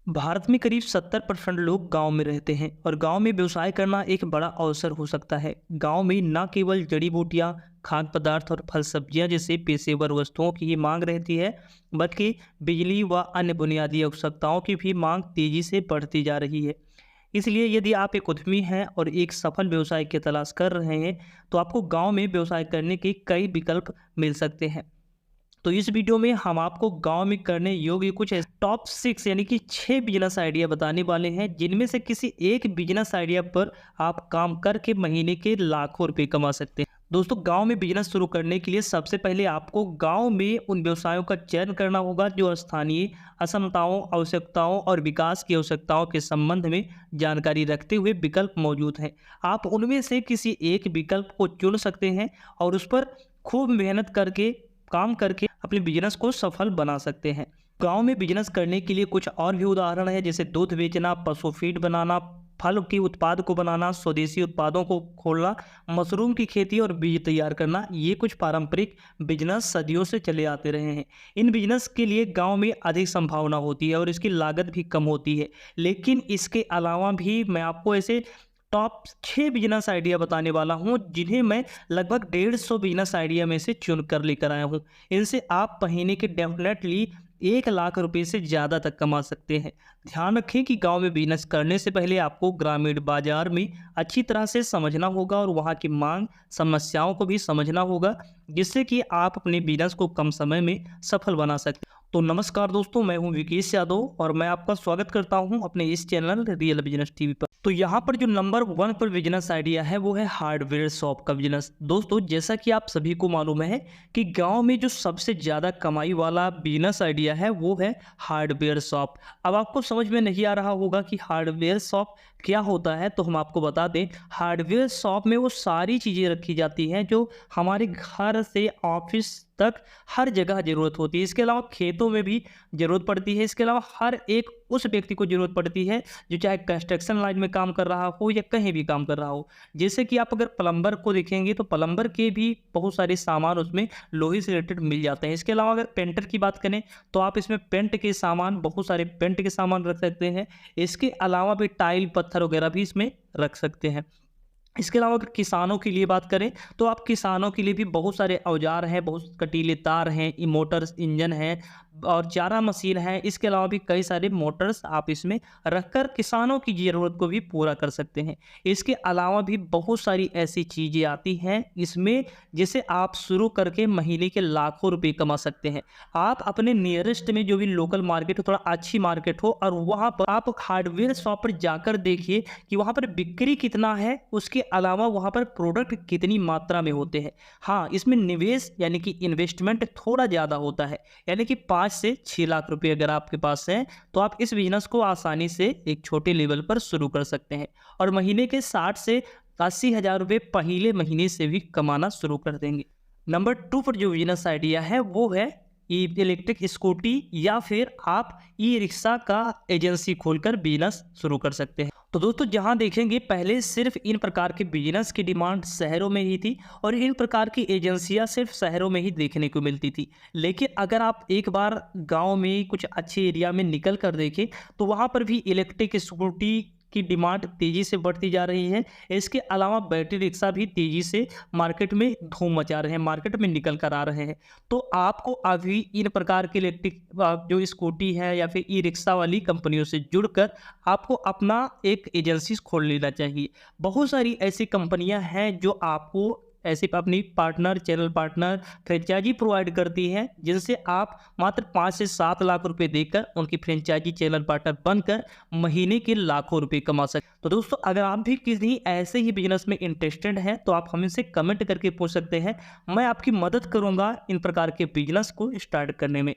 भारत में करीब 70% लोग गांव में रहते हैं और गांव में व्यवसाय करना एक बड़ा अवसर हो सकता है। गांव में न केवल जड़ी बूटियां, खाद्य पदार्थ और फल सब्जियां जैसे पेशेवर वस्तुओं की ही मांग रहती है, बल्कि बिजली व अन्य बुनियादी आवश्यकताओं की भी मांग तेजी से बढ़ती जा रही है। इसलिए यदि आप एक उद्यमी हैं और एक सफल व्यवसाय की तलाश कर रहे हैं, तो आपको गांव में व्यवसाय करने के कई विकल्प मिल सकते हैं। तो इस वीडियो में हम आपको गांव में करने योग्य कुछ टॉप 6 यानी कि 6 बिजनेस आइडिया बताने वाले हैं, जिनमें से किसी एक बिजनेस आइडिया पर आप काम करके महीने के लाखों रुपए कमा सकते हैं। दोस्तों, गांव में बिजनेस शुरू करने के लिए सबसे पहले आपको गांव में उन व्यवसायों का चयन करना होगा जो स्थानीय असमताओं, आवश्यकताओं और विकास की आवश्यकताओं के संबंध में जानकारी रखते हुए विकल्प मौजूद हैं। आप उनमें से किसी एक विकल्प को चुन सकते हैं और उस पर खूब मेहनत करके काम करके अपने बिजनेस को सफल बना सकते हैं। गांव में बिजनेस करने के लिए कुछ और भी उदाहरण है, जैसे दूध बेचना, पशु फीड बनाना, फल के उत्पाद को बनाना, स्वदेशी उत्पादों को खोलना, मशरूम की खेती और बीज तैयार करना। ये कुछ पारंपरिक बिजनेस सदियों से चले आते रहे हैं। इन बिजनेस के लिए गांव में अधिक संभावना होती है और इसकी लागत भी कम होती है। लेकिन इसके अलावा भी मैं आपको ऐसे टॉप 6 बिजनेस आइडिया बताने वाला हूं, जिन्हें मैं लगभग 150 बिजनेस आइडिया में से चुन कर लेकर आया हूं। इनसे आप महीने के डेफिनेटली 1 लाख रुपए से ज़्यादा तक कमा सकते हैं। ध्यान रखें कि गांव में बिजनेस करने से पहले आपको ग्रामीण बाजार में अच्छी तरह से समझना होगा और वहां की मांग, समस्याओं को भी समझना होगा, जिससे कि आप अपने बिजनेस को कम समय में सफल बना सकते हैं। तो नमस्कार दोस्तों, मैं हूं विकेश यादव और मैं आपका स्वागत करता हूं अपने इस चैनल रियल बिजनेस टीवी पर। तो यहाँ पर जो नंबर 1 पर बिजनेस आइडिया है वो है हार्डवेयर शॉप का बिजनेस। दोस्तों, जैसा कि आप सभी को मालूम है कि गांव में जो सबसे ज़्यादा कमाई वाला बिजनेस आइडिया है वो है हार्डवेयर शॉप। अब आपको समझ में नहीं आ रहा होगा कि हार्डवेयर शॉप क्या होता है, तो हम आपको बता दें। हार्डवेयर शॉप में वो सारी चीज़ें रखी जाती हैं जो हमारे घर से ऑफिस तक हर जगह ज़रूरत होती है। इसके अलावा खेतों में भी ज़रूरत पड़ती है। इसके अलावा हर एक उस व्यक्ति को ज़रूरत पड़ती है जो चाहे कंस्ट्रक्शन लाइन में काम कर रहा हो या कहीं भी काम कर रहा हो। जैसे कि आप अगर प्लम्बर को देखेंगे तो प्लम्बर के भी बहुत सारे सामान उसमें लोहे से रिलेटेड मिल जाते हैं। इसके अलावा अगर पेंटर की बात करें तो आप इसमें पेंट के सामान, बहुत सारे पेंट के सामान रख सकते हैं। इसके अलावा भी टाइल, पत्थर वगैरह भी इसमें रख सकते हैं। इसके अलावा अगर किसानों के लिए बात करें तो आप किसानों के लिए भी बहुत सारे औजार हैं, बहुत कटीले तार हैं, मोटर्स, इंजन हैं और चारा मशीन है। इसके अलावा भी कई सारे मोटर्स आप इसमें रखकर किसानों की ज़रूरत को भी पूरा कर सकते हैं। इसके अलावा भी बहुत सारी ऐसी चीज़ें आती हैं इसमें, जिसे आप शुरू करके महीने के लाखों रुपए कमा सकते हैं। आप अपने नियरेस्ट में जो भी लोकल मार्केट हो, थोड़ा अच्छी मार्केट हो, और वहाँ पर आप हार्डवेयर शॉप पर जाकर देखिए कि वहाँ पर बिक्री कितना है, उसके अलावा वहाँ पर प्रोडक्ट कितनी मात्रा में होते हैं। हाँ, इसमें निवेश यानी कि इन्वेस्टमेंट थोड़ा ज़्यादा होता है, यानी कि 5 से 6 लाख रुपए अगर आपके पास है तो आप इस बिजनेस को आसानी से एक छोटे लेवल पर शुरू कर सकते हैं और महीने के 60 से 80 हज़ार रुपये पहले महीने से भी कमाना शुरू कर देंगे। नंबर 2 पर जो बिजनेस आइडिया है वो है इलेक्ट्रिक स्कूटी, या फिर आप ई रिक्शा का एजेंसी खोलकर बिजनेस शुरू कर सकते हैं। तो दोस्तों, जहां देखेंगे पहले सिर्फ इन प्रकार के बिजनेस की डिमांड शहरों में ही थी और इन प्रकार की एजेंसियां सिर्फ शहरों में ही देखने को मिलती थी। लेकिन अगर आप एक बार गांव में कुछ अच्छे एरिया में निकल कर देखें तो वहां पर भी इलेक्ट्रिक स्कूटी की डिमांड तेजी से बढ़ती जा रही है। इसके अलावा बैटरी रिक्शा भी तेजी से मार्केट में धूम मचा रहे हैं, मार्केट में निकल कर आ रहे हैं। तो आपको अभी इन प्रकार के इलेक्ट्रिक जो स्कूटी है या फिर ई रिक्शा वाली कंपनियों से जुड़कर आपको अपना एक एजेंसी खोल लेना चाहिए। बहुत सारी ऐसी कंपनियां हैं जो आपको ऐसे अपनी partner, channel partner, franchisee provide करती हैं, जिनसे आप मात्र 5 से 7 लाख रुपए देकर उनकी फ्रेंचाइजी चैनल पार्टनर बनकर महीने के लाखों रुपए कमा सकते। तो दोस्तों, अगर आप भी किसी ऐसे ही बिजनेस में इंटरेस्टेड हैं तो आप हमसे कमेंट करके पूछ सकते हैं। मैं आपकी मदद करूंगा इन प्रकार के बिजनेस को स्टार्ट करने में।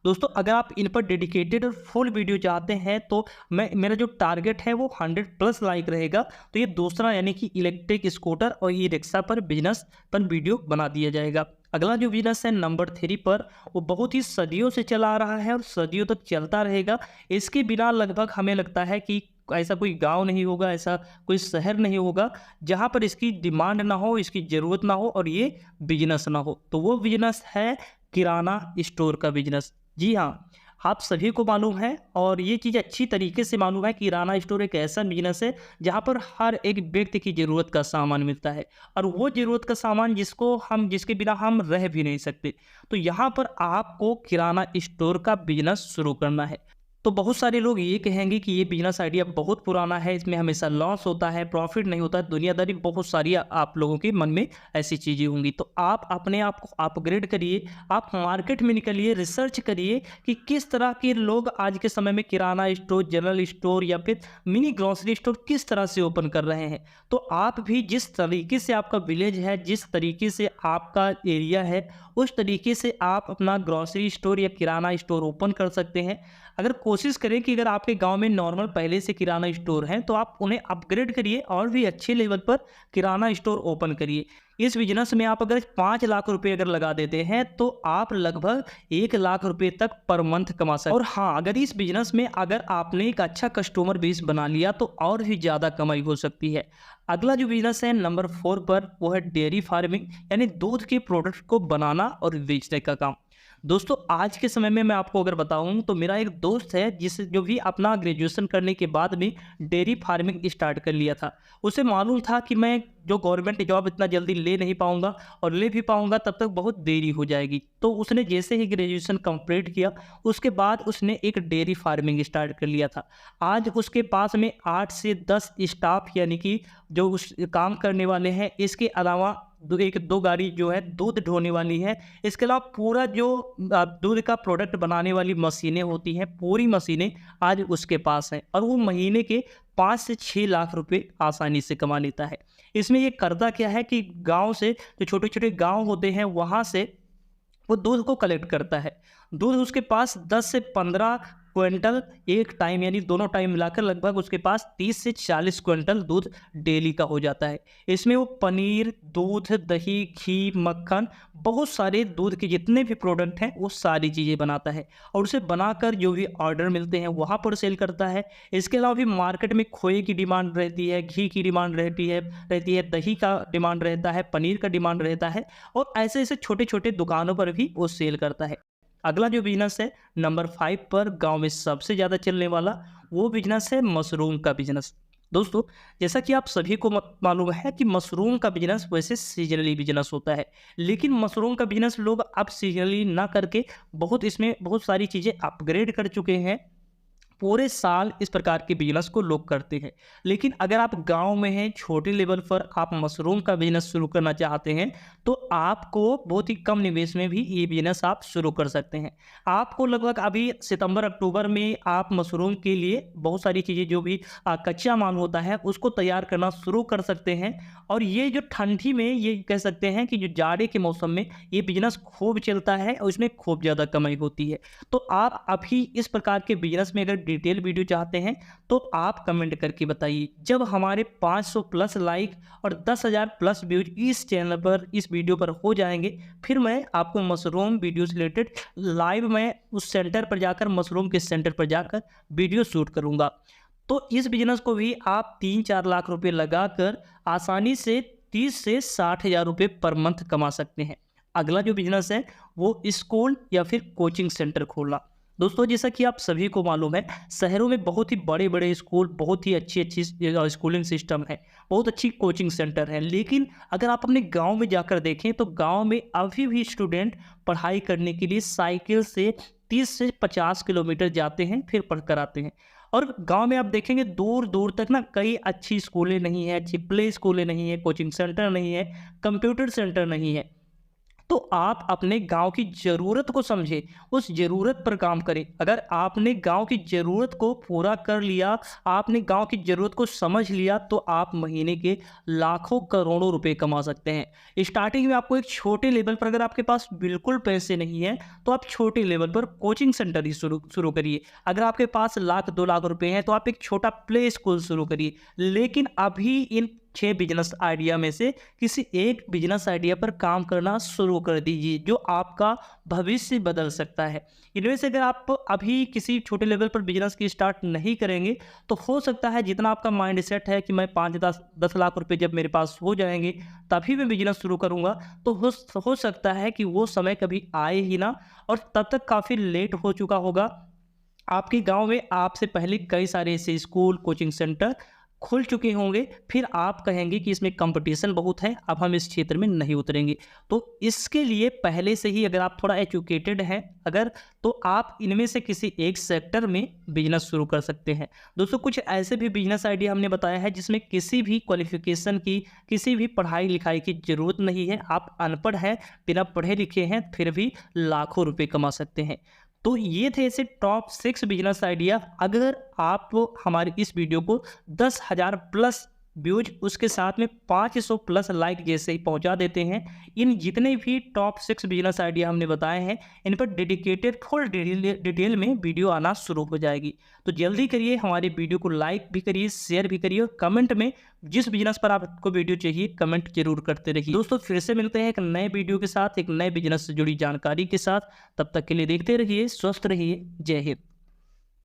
दोस्तों, अगर आप इन पर डेडिकेटेड और फुल वीडियो चाहते हैं तो मेरा जो टारगेट है वो 100+ लाइक रहेगा। तो ये दूसरा यानी कि इलेक्ट्रिक स्कूटर और ई रिक्शा पर बिजनेस पर वीडियो बना दिया जाएगा। अगला जो बिजनेस है नंबर 3 पर, वो बहुत ही सदियों से चला आ रहा है और सदियों तक चलता रहेगा। इसके बिना लगभग हमें लगता है कि ऐसा कोई गांव नहीं होगा, ऐसा कोई शहर नहीं होगा जहां पर इसकी डिमांड ना हो, इसकी ज़रूरत ना हो और ये बिजनेस ना हो। तो वो बिजनेस है किराना स्टोर का बिजनेस। जी हाँ, आप सभी को मालूम है और ये चीज़ अच्छी तरीके से मालूम है कि किराना स्टोर एक ऐसा बिजनेस है जहाँ पर हर एक व्यक्ति की ज़रूरत का सामान मिलता है और वो ज़रूरत का सामान जिसके बिना हम रह भी नहीं सकते। तो यहाँ पर आपको किराना स्टोर का बिजनेस शुरू करना है। तो बहुत सारे लोग ये कहेंगे कि ये बिजनेस आइडिया बहुत पुराना है, इसमें हमेशा लॉस होता है, प्रॉफिट नहीं होता है, दुनियादारी बहुत सारी आप लोगों के मन में ऐसी चीज़ें होंगी। तो आप अपने आप को अपग्रेड करिए, आप मार्केट में निकलिए, रिसर्च करिए कि किस तरह के लोग आज के समय में किराना स्टोर, जनरल स्टोर या फिर मिनी ग्रोसरी स्टोर किस तरह से ओपन कर रहे हैं। तो आप भी जिस तरीके से आपका विलेज है, जिस तरीके से आपका एरिया है, उस तरीके से आप अपना ग्रोसरी स्टोर या किराना स्टोर ओपन कर सकते हैं। अगर कोशिश करें कि अगर आपके गांव में नॉर्मल पहले से किराना स्टोर हैं तो आप उन्हें अपग्रेड करिए और भी अच्छे लेवल पर किराना स्टोर ओपन करिए। इस बिजनेस में आप अगर 5 लाख रुपए अगर लगा देते हैं तो आप लगभग 1 लाख रुपए तक पर मंथ कमा सकते हैं। और हाँ, अगर इस बिजनेस में अगर आपने एक अच्छा कस्टमर बेस बना लिया तो और भी ज़्यादा कमाई हो सकती है। अगला जो बिजनेस है नंबर 4 पर, वो है डेयरी फार्मिंग, यानी दूध के प्रोडक्ट को बनाना और बेचने का काम। दोस्तों आज के समय में मैं आपको अगर बताऊं तो मेरा एक दोस्त है जो भी अपना ग्रेजुएशन करने के बाद में डेयरी फार्मिंग स्टार्ट कर लिया था। उसे मालूम था कि मैं जो गवर्नमेंट जॉब इतना जल्दी ले नहीं पाऊंगा और ले भी पाऊंगा तब तक बहुत देरी हो जाएगी। तो उसने जैसे ही ग्रेजुएशन कंप्लीट किया उसके बाद उसने एक डेयरी फार्मिंग स्टार्ट कर लिया था। आज उसके पास में 8 से 10 स्टाफ यानी कि जो उस काम करने वाले हैं, इसके अलावा एक दो गाड़ी जो है दूध ढोने वाली है। इसके अलावा पूरा जो दूध का प्रोडक्ट बनाने वाली मशीनें होती हैं, पूरी मशीनें आज उसके पास हैं और वो महीने के 5 से 6 लाख रुपए आसानी से कमा लेता है। इसमें ये करता क्या है कि गांव से जो छोटे छोटे गांव होते हैं वहाँ से वो दूध को कलेक्ट करता है। दूध उसके पास 10 से 15 क्विंटल एक टाइम, यानी दोनों टाइम मिलाकर लगभग उसके पास 30 से 40 क्विंटल दूध डेली का हो जाता है। इसमें वो पनीर, दूध, दही, घी, मक्खन, बहुत सारे दूध के जितने भी प्रोडक्ट हैं वो सारी चीज़ें बनाता है और उसे बनाकर जो भी ऑर्डर मिलते हैं वहाँ पर सेल करता है। इसके अलावा भी मार्केट में खोए की डिमांड रहती है, घी की डिमांड रहती है, दही का डिमांड रहता है, पनीर का डिमांड रहता है और ऐसे ऐसे छोटे छोटे दुकानों पर भी वो सेल करता है। अगला जो बिजनेस है नंबर 5 पर, गांव में सबसे ज़्यादा चलने वाला, वो बिजनेस है मशरूम का बिजनेस। दोस्तों जैसा कि आप सभी को मालूम है कि मशरूम का बिजनेस वैसे सीजनली बिजनेस होता है, लेकिन मशरूम का बिजनेस लोग अब सीजनली ना करके इसमें बहुत सारी चीज़ें अपग्रेड कर चुके हैं। पूरे साल इस प्रकार के बिजनेस को लोग करते हैं। लेकिन अगर आप गांव में हैं, छोटे लेवल पर आप मशरूम का बिजनेस शुरू करना चाहते हैं तो आपको बहुत ही कम निवेश में भी ये बिजनेस आप शुरू कर सकते हैं। आपको लगभग अभी सितंबर अक्टूबर में आप मशरूम के लिए बहुत सारी चीज़ें जो भी कच्चा माल होता है उसको तैयार करना शुरू कर सकते हैं। और ये जो ठंडी में, ये कह सकते हैं कि जो जाड़े के मौसम में ये बिजनेस खूब चलता है और इसमें खूब ज़्यादा कमाई होती है। तो आप अभी इस प्रकार के बिजनेस में अगर डिटेल वीडियो चाहते हैं तो आप कमेंट करके बताइए। जब हमारे 500 प्लस लाइक और 10,000 प्लस व्यूज इस चैनल पर, इस वीडियो पर हो जाएंगे, फिर मैं आपको मशरूम वीडियो से रिलेटेड लाइव मैं उस सेंटर पर जाकर, मशरूम के सेंटर पर जाकर वीडियो शूट करूंगा। तो इस बिजनेस को भी आप 3-4 लाख रुपए लगाकर आसानी से 30 से 60,000 रुपये पर मंथ कमा सकते हैं। अगला जो बिजनेस है वो स्कूल या फिर कोचिंग सेंटर खोलना। दोस्तों जैसा कि आप सभी को मालूम है, शहरों में बहुत ही बड़े बड़े स्कूल, बहुत ही अच्छी अच्छी स्कूलिंग सिस्टम है, बहुत अच्छी कोचिंग सेंटर है। लेकिन अगर आप अपने गांव में जाकर देखें तो गांव में अभी भी स्टूडेंट पढ़ाई करने के लिए साइकिल से 30 से 50 किलोमीटर जाते हैं, फिर पढ़ कर आते हैं। और गांव में आप देखेंगे दूर दूर तक ना कई अच्छी स्कूलें नहीं है, अच्छी प्ले स्कूलें नहीं है, कोचिंग सेंटर नहीं है, कंप्यूटर सेंटर नहीं है। तो आप अपने गांव की ज़रूरत को समझें, उस ज़रूरत पर काम करें। अगर आपने गांव की ज़रूरत को पूरा कर लिया, आपने गांव की ज़रूरत को समझ लिया, तो आप महीने के लाखों करोड़ों रुपए कमा सकते हैं। स्टार्टिंग में आपको एक छोटे लेवल पर, अगर आपके पास बिल्कुल पैसे नहीं हैं तो आप छोटे लेवल पर कोचिंग सेंटर ही शुरू करिए। अगर आपके पास 1-2 लाख रुपए हैं तो आप एक छोटा प्ले स्कूल शुरू करिए। लेकिन अभी इन 6 बिजनेस आइडिया में से किसी एक बिजनेस आइडिया पर काम करना शुरू कर दीजिए जो आपका भविष्य बदल सकता है। इनमें से अगर आप अभी किसी छोटे लेवल पर बिजनेस की स्टार्ट नहीं करेंगे तो हो सकता है जितना आपका माइंड सेट है कि मैं 5-10 लाख रुपए जब मेरे पास हो जाएंगे तभी मैं बिजनेस शुरू करूंगा, तो हो सकता है कि वो समय कभी आए ही ना और तब तक काफ़ी लेट हो चुका होगा आपके गांव में आपसे पहले कई सारे ऐसे स्कूल कोचिंग सेंटर खुल चुके होंगे, फिर आप कहेंगे कि इसमें कंपटीशन बहुत है, अब हम इस क्षेत्र में नहीं उतरेंगे। तो इसके लिए पहले से ही अगर आप थोड़ा एजुकेटेड हैं अगर, तो आप इनमें से किसी एक सेक्टर में बिजनेस शुरू कर सकते हैं। दोस्तों कुछ ऐसे भी बिजनेस आइडिया हमने बताया है जिसमें किसी भी क्वालिफिकेशन की, किसी भी पढ़ाई लिखाई की ज़रूरत नहीं है। आप अनपढ़ हैं, बिना पढ़े लिखे हैं, फिर भी लाखों रुपए कमा सकते हैं। तो ये थे ऐसे टॉप 6 बिजनेस आइडिया। अगर आप हमारी इस वीडियो को 10,000 प्लस व्यूज, उसके साथ में 500 प्लस लाइक जैसे ही पहुंचा देते हैं, इन जितने भी टॉप 6 बिजनेस आइडिया हमने बताए हैं इन पर डेडिकेटेड फुल डिटेल में वीडियो आना शुरू हो जाएगी। तो जल्दी करिए, हमारी वीडियो को लाइक भी करिए, शेयर भी करिए, और कमेंट में जिस बिजनेस पर आपको वीडियो चाहिए कमेंट जरूर करते रहिए। दोस्तों फिर से मिलते हैं एक नए वीडियो के साथ, एक नए बिजनेस से जुड़ी जानकारी के साथ। तब तक के लिए देखते रहिए, स्वस्थ रहिए। जय हिंद।